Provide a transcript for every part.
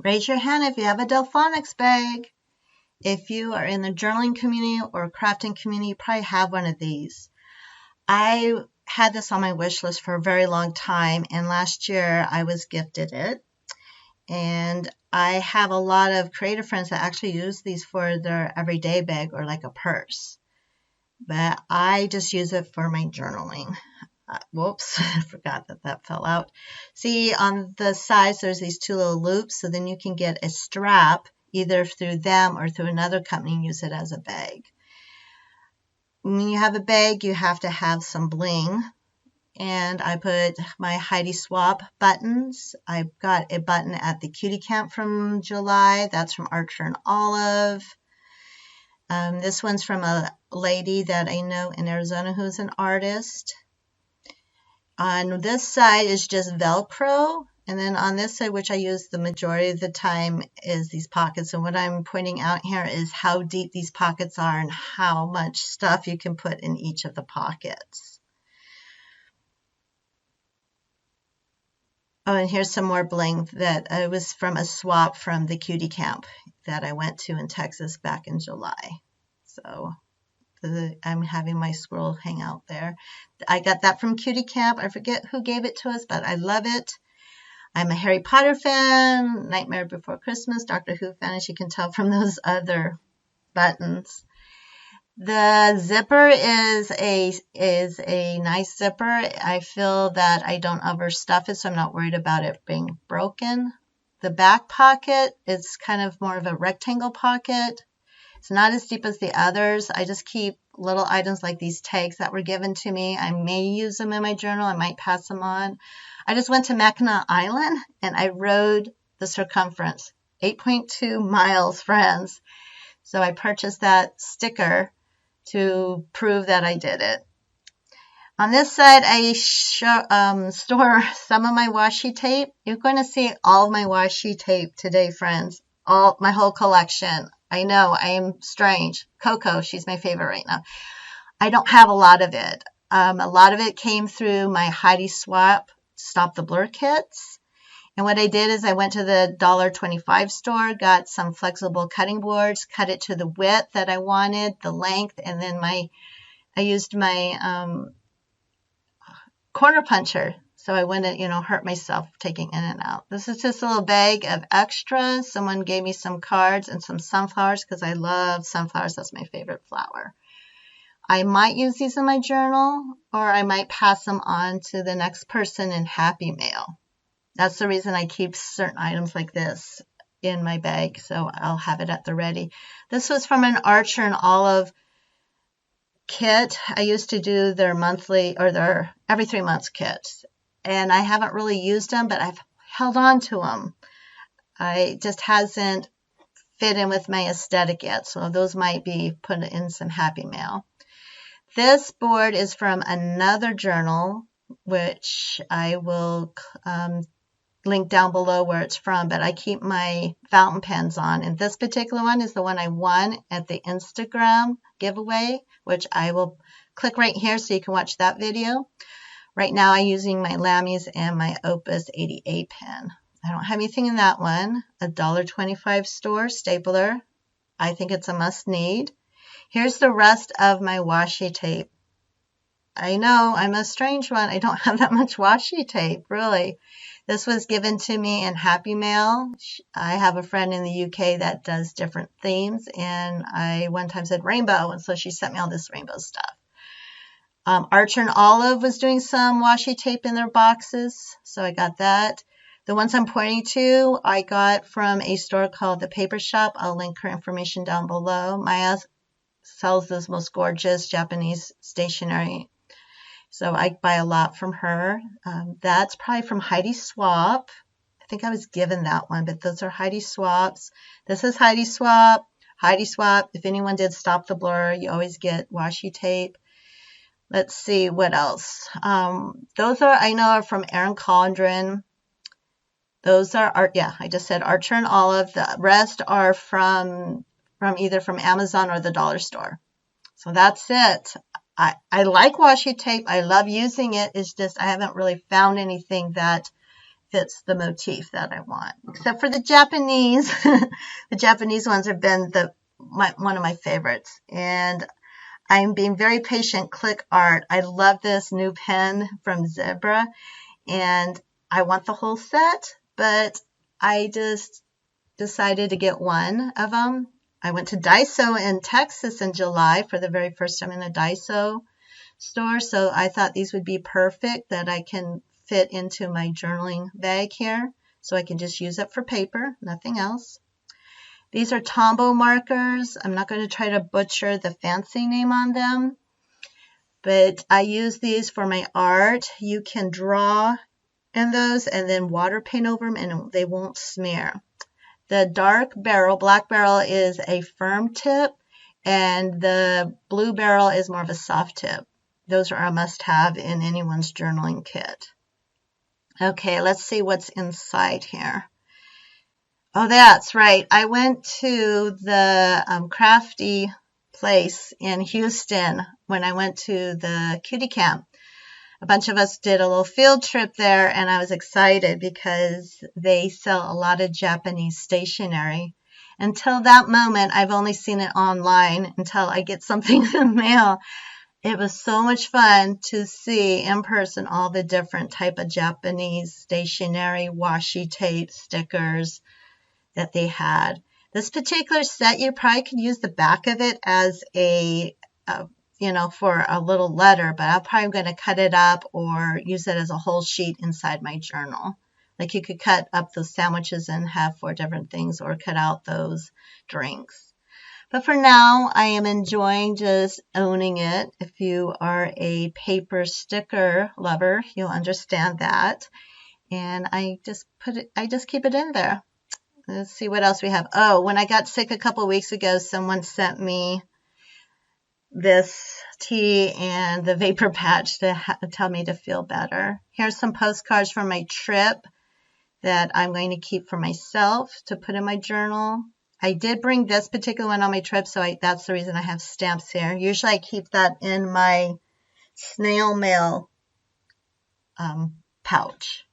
Raise your hand if you have a Delfonics bag. If you are in the journaling community or crafting community, you probably have one of these. I had this on my wish list for a very long time, and last year I was gifted it. And I have a lot of creative friends that actually use these for their everyday bag or like a purse. But I just use it for my journaling. Whoops, I forgot that fell out. See, on the sides, there's these two little loops, so then you can get a strap either through them or through another company and use it as a bag. When you have a bag, you have to have some bling. And I put my Heidi Swapp buttons. I got a button at the Cutie Camp from July. That's from Archer and Olive. This one's from a lady that I know in Arizona who's an artist. On this side is just Velcro, and then on this side, which I use the majority of the time, is these pockets. And what I'm pointing out here is how deep these pockets are and how much stuff you can put in each of the pockets. Oh, and here's some more bling that was from a swap from the Cutie Camp that I went to in Texas back in July. So I'm having my squirrel hang out there. I got that from Cutie Camp. I forget who gave it to us, but I love it. I'm a Harry Potter fan, Nightmare Before Christmas, Doctor Who fan, as you can tell from those other buttons. The zipper is a nice zipper. I feel that I don't overstuff it, so I'm not worried about it being broken. The back pocket is kind of more of a rectangle pocket. It's not as deep as the others. I just keep little items like these tags that were given to me. I may use them in my journal. I might pass them on. I just went to Mackinac Island and I rode the circumference. 8.2 miles, friends. So I purchased that sticker to prove that I did it. On this side, I store some of my washi tape. You're going to see all of my washi tape today, friends. My whole collection. I know, I am strange. Coco, she's my favorite right now. I don't have a lot of it. A lot of it came through my Heidi Swapp Stop the Blur kits. And what I did is I went to the $1.25 store, got some flexible cutting boards, cut it to the width that I wanted, the length, and then I used my corner puncher. So I wouldn't, hurt myself taking in and out. This is just a little bag of extras. Someone gave me some cards and some sunflowers because I love sunflowers. That's my favorite flower. I might use these in my journal, or I might pass them on to the next person in Happy Mail. That's the reason I keep certain items like this in my bag, so I'll have it at the ready. This was from an Archer and Olive kit. I used to do their monthly or their every 3 months kits. And I haven't really used them, but I've held on to them. It just hasn't fit in with my aesthetic yet, so those might be put in some Happy Mail. This board is from another journal, which I will link down below where it's from, but I keep my fountain pens on. And this particular one is the one I won at the Instagram giveaway, which I will click right here so you can watch that video. Right now I'm using my Lamy and my Opus 88 pen. I don't have anything in that one. A $1.25 store stapler. I think it's a must need. Here's the rest of my washi tape. I know, I'm a strange one. I don't have that much washi tape, really. This was given to me in Happy Mail. I have a friend in the UK that does different themes, and I one time said rainbow, and so she sent me all this rainbow stuff. Archer and Olive was doing some washi tape in their boxes, so I got that. The ones I'm pointing to, I got from a store called The Paper Shop. I'll link her information down below. Maya sells this most gorgeous Japanese stationery, so I buy a lot from her. That's probably from Heidi Swapp. I think I was given that one, but those are Heidi Swapps. This is Heidi Swapp. Heidi Swapp, if anyone did Stop the Blur, you always get washi tape. Let's see what else. Those I know are from Erin Condren. Those are, I just said Archer and Olive. The rest are from either from Amazon or the dollar store. So that's it. I like washi tape. I love using it. It's just I haven't really found anything that fits the motif that I want. Except for the Japanese. The Japanese ones have been one of my favorites. And I'm being very patient. Click Art. I love this new pen from Zebra. And I want the whole set, but I just decided to get one of them. I went to Daiso in Texas in July for the very first time in a Daiso store, so I thought these would be perfect, that I can fit into my journaling bag here, so I can just use it for paper, nothing else. These are Tombow markers. I'm not going to try to butcher the fancy name on them, but I use these for my art. You can draw in those and then water paint over them and they won't smear. The dark barrel, black barrel, is a firm tip, and the blue barrel is more of a soft tip. Those are a must-have in anyone's journaling kit. Okay, let's see what's inside here. Oh, that's right. I went to the crafty place in Houston when I went to the cutie camp. A bunch of us did a little field trip there, and I was excited because they sell a lot of Japanese stationery. Until that moment, I've only seen it online until I get something in the mail. It was so much fun to see in person all the different type of Japanese stationery, washi tape, stickers that they had. This particular set, you probably could use the back of it as a for a little letter, but I'm probably going to cut it up or use it as a whole sheet inside my journal. Like you could cut up those sandwiches and have 4 different things, or cut out those drinks. But for now, I am enjoying just owning it. If you are a paper sticker lover, you'll understand that. And I just keep it in there. Let's see what else we have. Oh, when I got sick a couple weeks ago, someone sent me this tea and the vapor patch to tell me to feel better. Here's some postcards from my trip that I'm going to keep for myself to put in my journal. I did bring this particular one on my trip, so that's the reason I have stamps here. Usually I keep that in my snail mail pouch.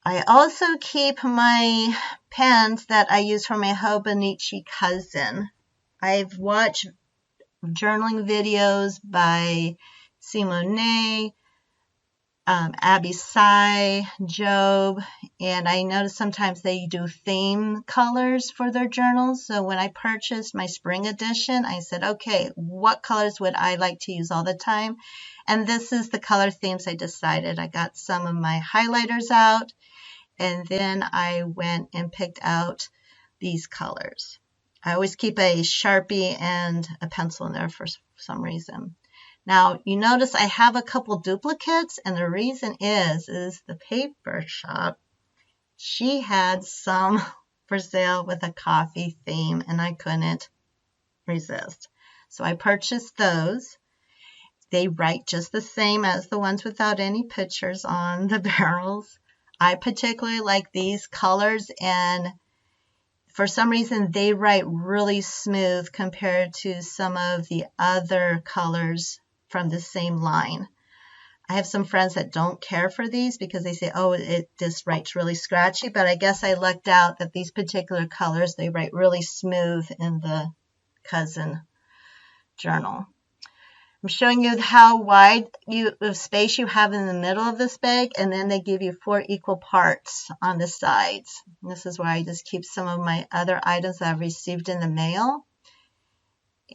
I also keep my pens that I use for my Hobonichi cousin. I've watched journaling videos by Simone, Abby Sai, Job, and I notice sometimes they do theme colors for their journals. So when I purchased my spring edition, I said, okay, what colors would I like to use all the time? And this is the color themes I decided. I got some of my highlighters out, and then I went and picked out these colors. I always keep a Sharpie and a pencil in there for some reason. Now, you notice I have a couple duplicates, and the reason is the paper shop, she had some for sale with a coffee theme, and I couldn't resist. So I purchased those. They write just the same as the ones without any pictures on the barrels. I particularly like these colors, and for some reason, they write really smooth compared to some of the other colors from the same line. I have some friends that don't care for these because they say, oh, it just writes really scratchy, but I guess I lucked out that these particular colors, they write really smooth in the cousin journal. I'm showing you how wide of space you have in the middle of this bag, and then they give you 4 equal parts on the sides. And this is where I just keep some of my other items that I've received in the mail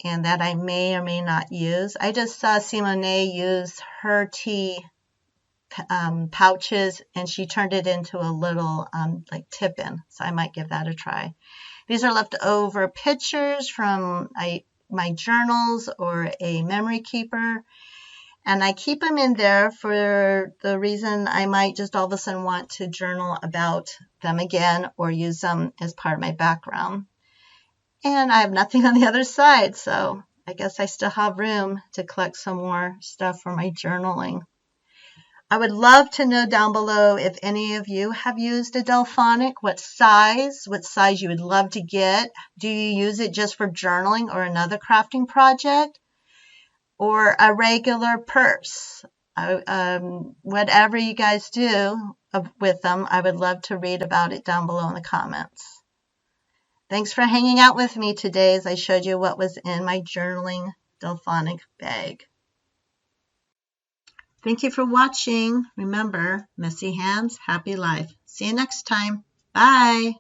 and that I may or may not use. I just saw Simone use her tea pouches, and she turned it into a little like tip-in, so I might give that a try. These are leftover pictures from my journals or a memory keeper, and I keep them in there for the reason I might just all of a sudden want to journal about them again or use them as part of my background. And I have nothing on the other side, so I guess I still have room to collect some more stuff for my journaling. I would love to know down below if any of you have used a Delfonic, what size you would love to get. Do you use it just for journaling or another crafting project? Or a regular purse? Whatever you guys do with them, I would love to read about it down below in the comments. Thanks for hanging out with me today as I showed you what was in my journaling Delfonic bag. Thank you for watching. Remember, messy hands, happy life. See you next time. Bye.